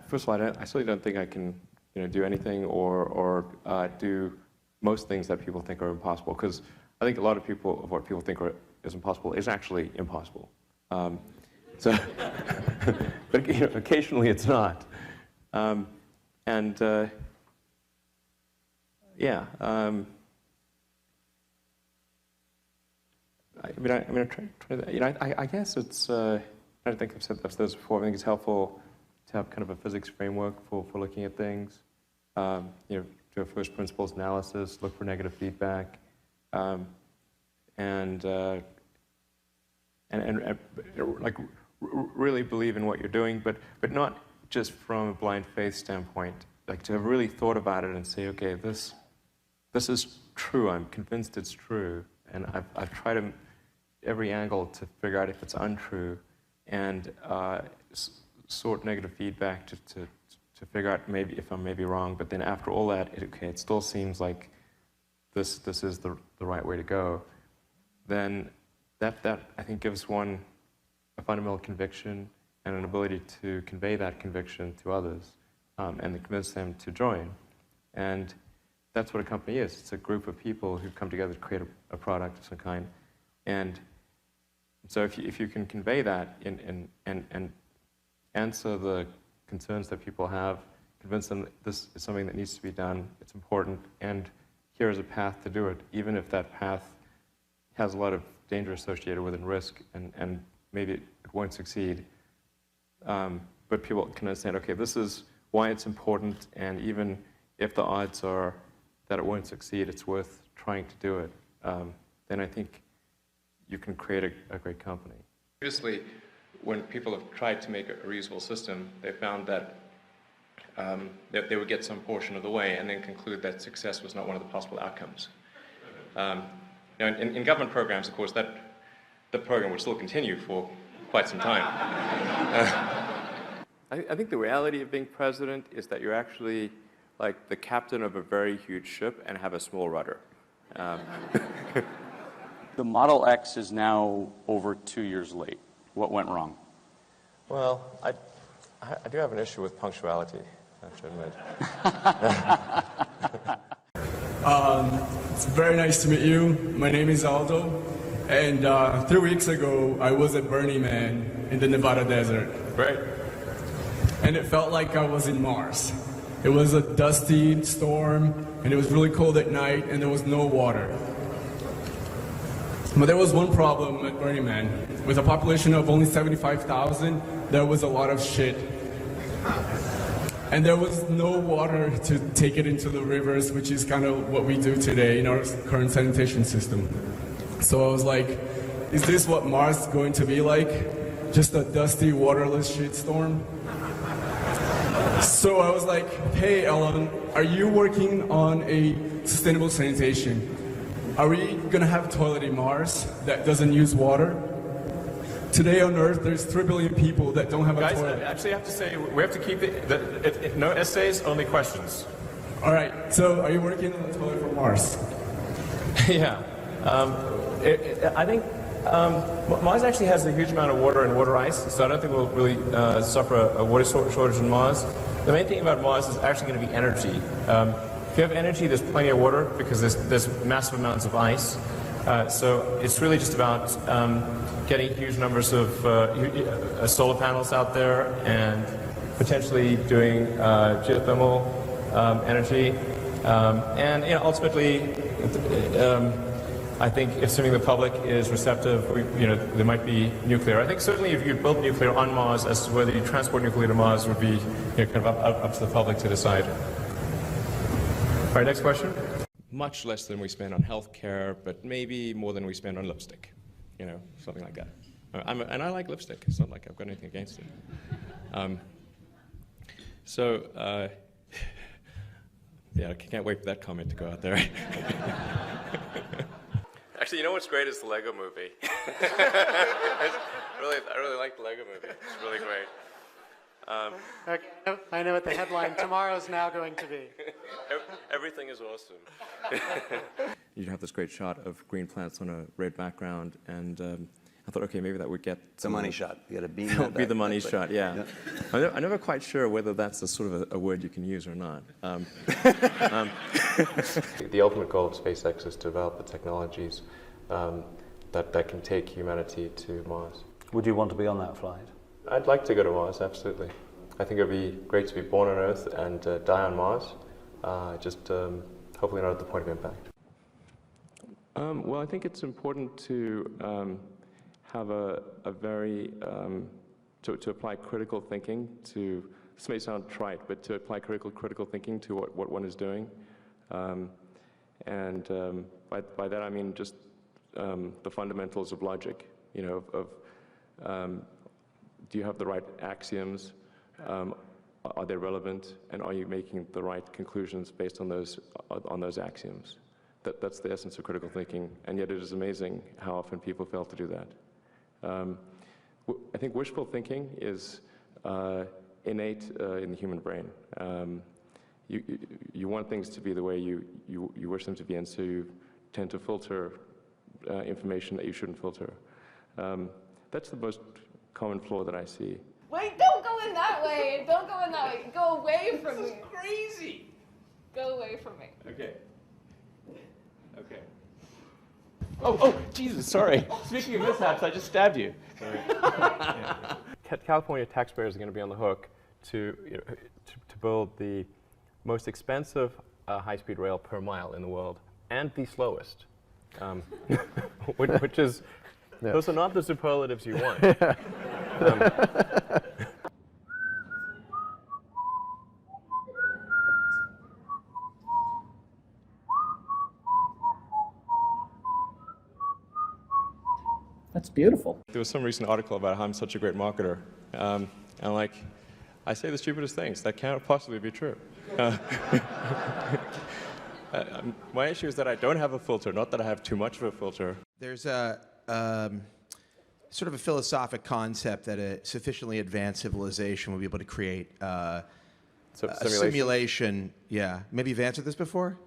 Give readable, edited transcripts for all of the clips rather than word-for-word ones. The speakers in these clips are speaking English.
First of all, I certainly don't think I can, do anything or do most things that people think are impossible. Because I think a lot of what people think is impossible is actually impossible. So, but occasionally it's not. Yeah. I guess it's. I don't think I've said this before. I think it's helpful to have kind of a physics framework for looking at things. Do a first principles analysis, look for negative feedback, and like really believe in what you're doing, but not just from a blind faith standpoint. Like to have really thought about it and say, okay, this is true. I'm convinced it's true, and I've tried every angle to figure out if it's untrue, and sort negative feedback to figure out maybe if I'm wrong. But then after all that, it still seems like this is the right way to go. Then that I think gives one a fundamental conviction and an ability to convey that conviction to others, and to convince them to join. And that's what a company is. It's a group of people who come together to create a product of some kind. And so if you can convey that and answer the concerns that people have, convince them that this is something that needs to be done, it's important, and here is a path to do it, even if that path has a lot of danger associated with it and risk, and maybe it won't succeed. But people can understand, okay, this is why it's important, and even if the odds are that it won't succeed, it's worth trying to do it. Then I think you can create a great company. Previously, when people have tried to make a reusable system, they found that they would get some portion of the way and then conclude that success was not one of the possible outcomes. In government programs, of course, the program would still continue for quite some time. I think the reality of being president is that you're actually like the captain of a very huge ship and have a small rudder. The Model X is now over 2 years late. What went wrong? Well, I do have an issue with punctuality, I have to admit. It's very nice to meet you. My name is Aldo, and 3 weeks ago I was at Burning Man in the Nevada desert. Right. And it felt like I was in Mars. It was a dusty storm, and it was really cold at night, and there was no water. But there was one problem at Burning Man. With a population of only 75,000, there was a lot of shit. And there was no water to take it into the rivers, which is kind of what we do today in our current sanitation system. So I was like, is this what Mars is going to be like? Just a dusty, waterless shitstorm? So I was like, hey, Elon, are you working on a sustainable sanitation? Are we going to have a toilet in Mars that doesn't use water? Today on Earth, there's 3 billion people that don't have a toilet. Guys, I actually have to say, we have to keep no essays, only questions. All right, so are you working on a toilet for Mars? Yeah. I think Mars actually has a huge amount of water and water ice, so I don't think we'll really suffer a water shortage on Mars. The main thing about Mars is actually going to be energy. If you have energy, there's plenty of water because there's massive amounts of ice. So it's really just about getting huge numbers of solar panels out there and potentially doing geothermal energy. And ultimately, I think assuming the public is receptive, there might be nuclear. I think certainly if you build nuclear on Mars, as to whether you transport nuclear to Mars would be kind of up to the public to decide. All right, next question. Much less than we spend on healthcare, but maybe more than we spend on lipstick, something like that. And I like lipstick. It's not like I've got anything against it. Yeah, I can't wait for that comment to go out there. Actually, you know what's great is the Lego movie. I really like the Lego movie. It's really great. Okay, I know what the headline tomorrow's now going to be. Everything is awesome. You'd have this great shot of green plants on a red background, and I thought, okay, maybe that would get The money shot. You got to beam That would that be back. the money That's shot, like- yeah. I'm never quite sure whether that's a sort of a word you can use or not. The ultimate goal of SpaceX is to develop the technologies that can take humanity to Mars. Would you want to be on that flight? I'd like to go to Mars, absolutely. I think it would be great to be born on Earth and die on Mars, just hopefully not at the point of impact. Well, I think it's important to have a very, to apply critical thinking to, this may sound trite, but to apply critical thinking to what one is doing. By that I mean just the fundamentals of logic, you know, do you have the right axioms? Are they relevant? And are you making the right conclusions based on those axioms? That's the essence of critical thinking, and yet it is amazing how often people fail to do that. I think wishful thinking is innate in the human brain. You want things to be the way you wish them to be, and so you tend to filter information that you shouldn't filter. That's the most common flaw that I see. Wait, don't go in that way. Don't go in that way. Go away from me. This is crazy. Go away from me. Okay. Okay. Oh, Jesus, sorry. Speaking of mishaps, I just stabbed you. California taxpayers are going to be on the hook to build the most expensive high-speed rail per mile in the world, and the slowest, which is, those are not the superlatives you want. That's beautiful. There was some recent article about how I'm such a great marketer, and like, I say the stupidest things. That can't possibly be true. My issue is that I don't have a filter, not that I have too much of a filter. There's a sort of a philosophic concept that a sufficiently advanced civilization will be able to create a simulation. Yeah, maybe you've answered this before.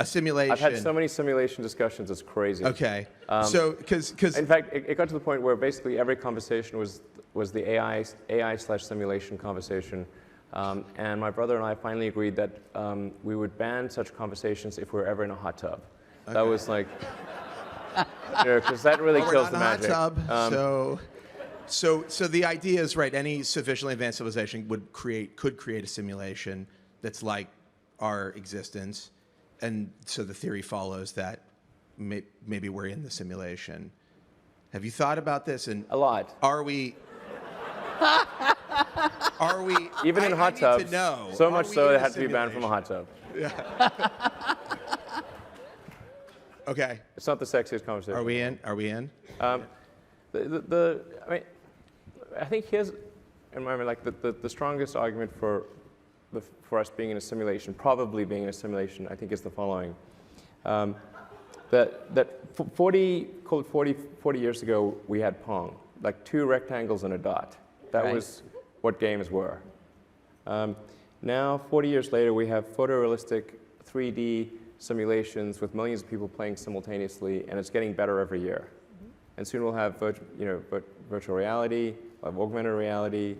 A simulation. I've had so many simulation discussions, it's crazy. Okay. So, because in fact, it got to the point where basically every conversation was the AI/simulation conversation. And my brother and I finally agreed that we would ban such conversations if we were ever in a hot tub. Okay. That was like, because that really kills the magic. Hot tub, so the idea is right. Any sufficiently advanced civilization could create a simulation that's like our existence, and so the theory follows that maybe we're in the simulation. Have you thought about this? And a lot. Are we? Are we? Even in hot tubs. To know, so much so it had to be banned from a hot tub. Yeah. Okay. It's not the sexiest conversation. Are we in? Are we in? I think here's, in my mind, like the strongest argument for us being in a simulation, probably being in a simulation, I think is the following. That 40 years ago, we had Pong, like 2 rectangles and a dot. That was what games were. Now, 40 years later, we have photorealistic 3D simulations with millions of people playing simultaneously, and it's getting better every year. And soon we'll have virtual reality, we'll have augmented reality.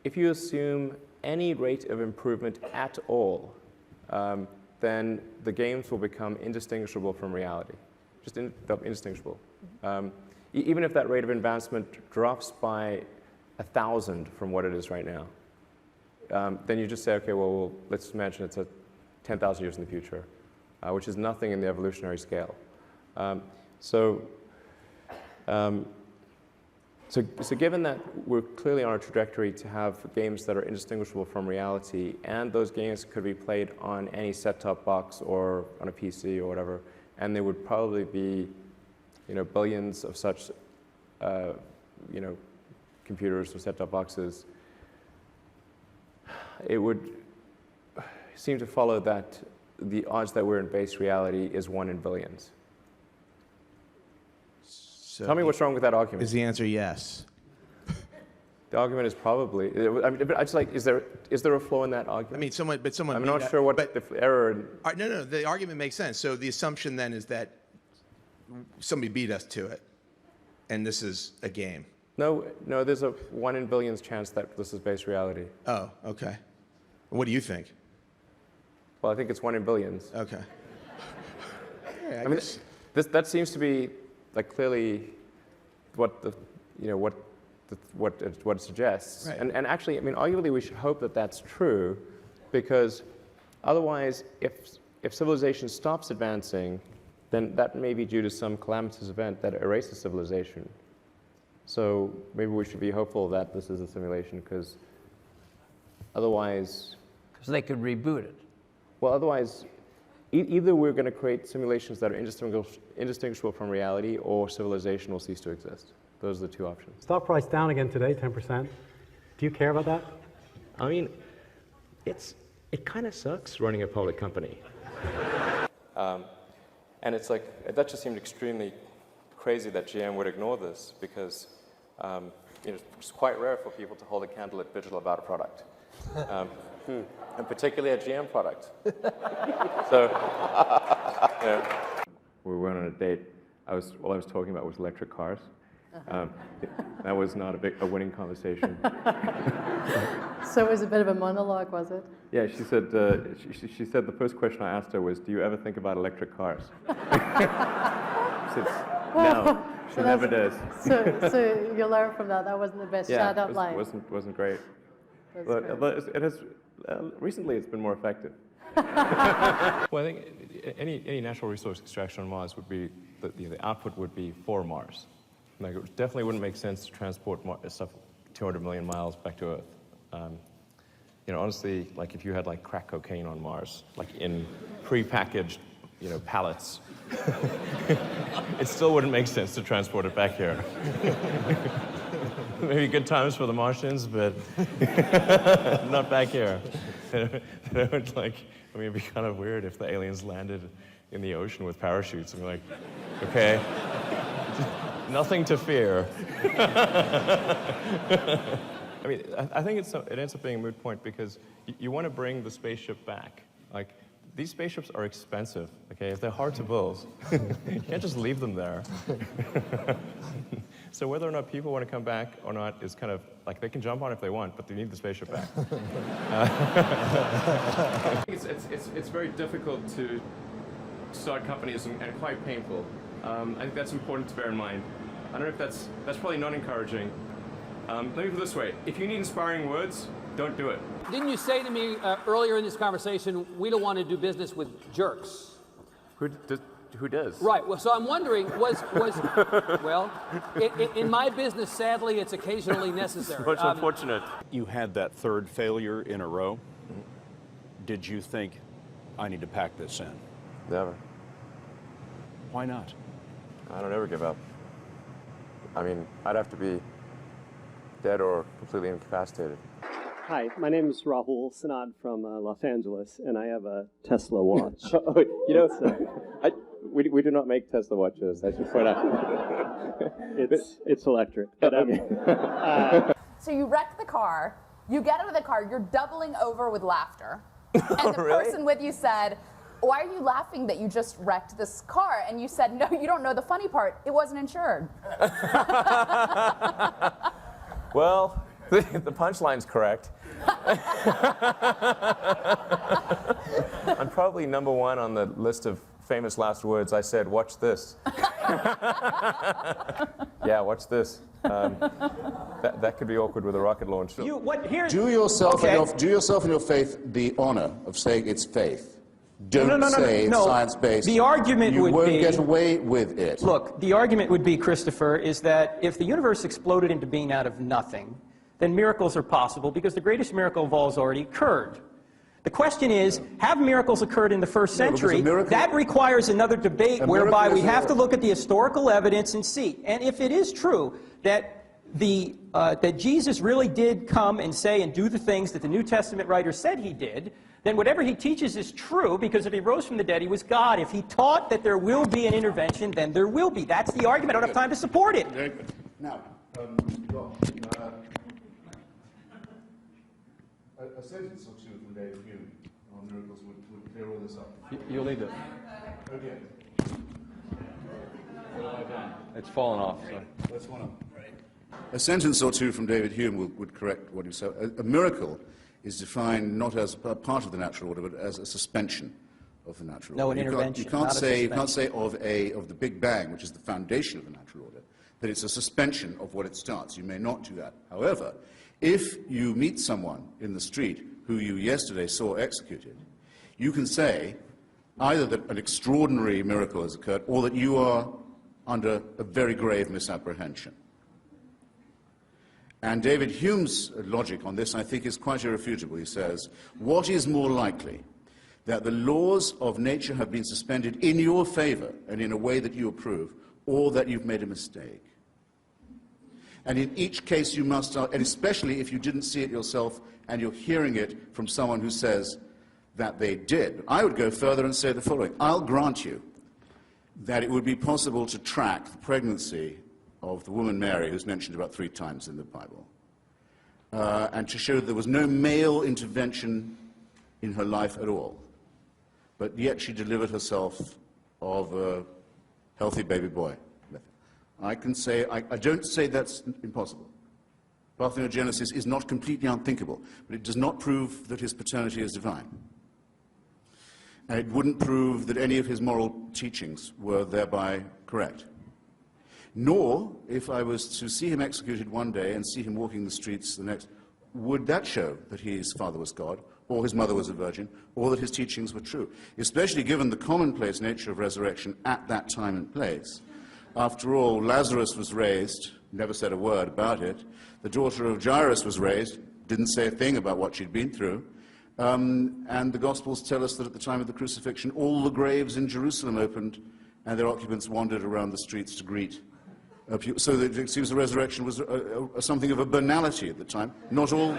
If you assume any rate of improvement at all, then the games will become indistinguishable from reality, just indistinguishable. Even if that rate of advancement drops by 1,000 from what it is right now, then you just say, okay, well, let's imagine it's 10,000 years in the future, which is nothing in the evolutionary scale. So given that we're clearly on a trajectory to have games that are indistinguishable from reality, and those games could be played on any set-top box or on a PC or whatever, and there would probably be, billions of such, computers or set-top boxes, it would seem to follow that the odds that we're in base reality is 1 in billions. So Tell me what's wrong with that argument. Is the answer yes? The argument is probably. I mean, but I just like, is there a flaw in that argument? I mean, someone. I'm not sure what the error. No. The argument makes sense. So the assumption then is that somebody beat us to it. and this is a game. No, there's a 1 in billions chance that this is based reality. Oh, okay. What do you think? Well, I think it's 1 in billions. Okay. Yeah, I mean, that seems to be like clearly what what it suggests. Right. And actually, I mean, arguably, we should hope that that's true, because otherwise, if civilization stops advancing, then that may be due to some calamitous event that erases civilization. So maybe we should be hopeful that this is a simulation, because otherwise, Because they could reboot it. well, otherwise, either we're going to create simulations that are indistinguishable from reality, or civilization will cease to exist. Those are the two options. Stock price down again today, 10%. Do you care about that? I mean, it kind of sucks running a public company. And it's like, that just seemed extremely crazy that GM would ignore this, because it's quite rare for people to hold a candlelit vigil about a product. And particularly a GM product. So, we went on a date. All I was talking about was electric cars. That was not a winning conversation. So it was a bit of a monologue, was it? Yeah, she said. She said the first question I asked her was, "Do you ever think about electric cars?" She said, "No, she never does." So you learn from that. That wasn't the best shout-out line. Wasn't great. That's But great. it has recently it's been more effective. Well, I think any natural resource extraction on Mars would be the output would be for Mars. Like, it definitely wouldn't make sense to transport stuff 200 million miles back to Earth. Honestly, like if you had like crack cocaine on Mars, like in pre-packaged, pallets, it still wouldn't make sense to transport it back here. Maybe good times for the Martians, but not back here. It'd be kind of weird if the aliens landed in the ocean with parachutes and be like, okay, nothing to fear. I mean, I think it ends up being a moot point, because you want to bring the spaceship back. Like, these spaceships are expensive, okay? If they're hard to build, you can't just leave them there. So whether or not people want to come back or not is kind of, like, they can jump on if they want, but they need the spaceship back. It's very difficult to start companies and quite painful. I think that's important to bear in mind. I don't know if that's probably not encouraging. Let me put it this way. If you need inspiring words, don't do it. Didn't you say to me earlier in this conversation, we don't want to do business with jerks? Who does? Right. Well, so I'm wondering, well, in my business, sadly, it's occasionally necessary. Much unfortunate. You had that third failure in a row. Did you think, I need to pack this in? Never. Why not? I don't ever give up. I mean, I'd have to be dead or completely incapacitated. Hi, my name is Rahul Sanad from Los Angeles, and I have a Tesla watch. We do not make Tesla watches, I should point out. It's electric. But, So you wreck the car, you get out of the car, you're doubling over with laughter. And the person with you said, "Why are you laughing that you just wrecked this car?" And you said, "No, you don't know the funny part. It wasn't insured." Well, the punchline's correct. I'm probably number one on the list of famous last words. I said, "Watch this." Yeah, watch this. That could be awkward with a rocket launch. Do yourself and your faith the honor of saying it's faith. Don't say it's science-based. The argument would be... You won't get away with it. Look, the argument would be, Christopher, is that if the universe exploded into being out of nothing, then miracles are possible, because the greatest miracle of all has already occurred. The question is, have miracles occurred in the first century? That requires another debate whereby we have to look at the historical evidence and see. And if it is true that that Jesus really did come and say and do the things that the New Testament writer said he did, then whatever he teaches is true, because if he rose from the dead, he was God. If he taught that there will be an intervention, then there will be. That's the argument. I don't have time to support it. Now, a sentence or two from David Hume on miracles would clear all this up. You'll need to... Okay. It's fallen off. So. That's one of them. A sentence or two from David Hume would correct what you said. A miracle is defined not as a part of the natural order, but as a suspension of the natural order. No, an intervention. You can't say of the Big Bang, which is the foundation of the natural order, that it's a suspension of what it starts. You may not do that. However, if you meet someone in the street who you yesterday saw executed, you can say either that an extraordinary miracle has occurred or that you are under a very grave misapprehension. And David Hume's logic on this, I think, is quite irrefutable. He says, what is more likely, that the laws of nature have been suspended in your favor and in a way that you approve, or that you've made a mistake? And in each case you must, and especially if you didn't see it yourself and you're hearing it from someone who says that they did. I would go further and say the following. I'll grant you that it would be possible to track the pregnancy of the woman Mary, who's mentioned about 3 times in the Bible, and to show that there was no male intervention in her life at all. But yet she delivered herself of a healthy baby boy. I can say, I don't say that's impossible. Parthenogenesis is not completely unthinkable, but it does not prove that his paternity is divine. And it wouldn't prove that any of his moral teachings were thereby correct. Nor, if I was to see him executed one day and see him walking the streets the next, would that show that his father was God, or his mother was a virgin, or that his teachings were true, especially given the commonplace nature of resurrection at that time and place. After all, Lazarus was raised, never said a word about it. The daughter of Jairus was raised, didn't say a thing about what she'd been through. And the Gospels tell us that at the time of the crucifixion, all the graves in Jerusalem opened, and their occupants wandered around the streets to greet. So that it seems the resurrection was something of a banality at the time. Not all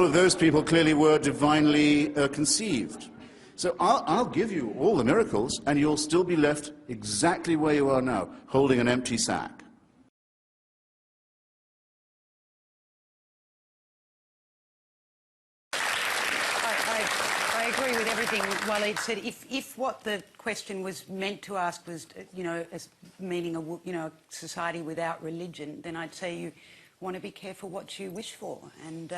of those people clearly were divinely conceived. So I'll give you all the miracles, and you'll still be left exactly where you are now, holding an empty sack. I agree with everything Waleed said. If what the question was meant to ask was, as meaning a society without religion, then I'd say you want to be careful what you wish for. And